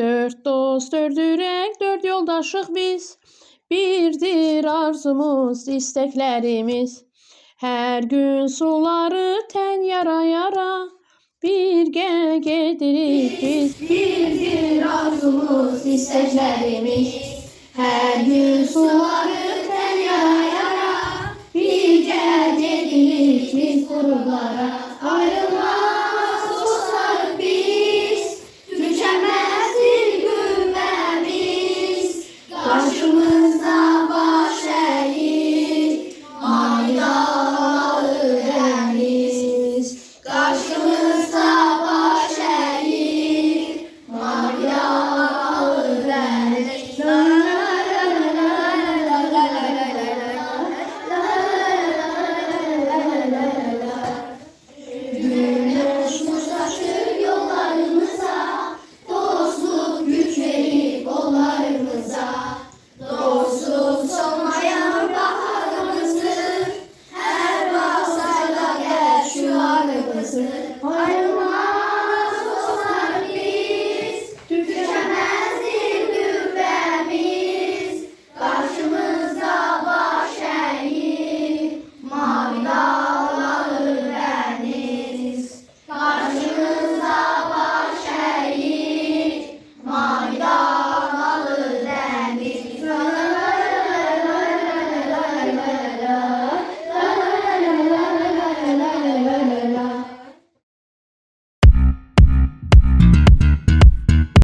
Dört dost, dört yürek, dört yoldaşıq biz. Birdir arzumuz, isteklerimiz. Her gün suları ten yara yara. Birgə gedirik biz. Birdir arzumuz, isteklerimiz. Her gün suları ten yara yara. Birgə gedirik biz qurumlara. Ayrılmaz dostlarım biz. Tükenmezdir güvvemiz. Karşımızda baş eğik. Manidalı deniz. Karşımızda baş eğik. Manidalı deniz. Güneş muştaşır yollarımıza, dostluk güç verir kollarımıza. Dostluk solmayan baharımızdır, her basarda gel şu arımızdır.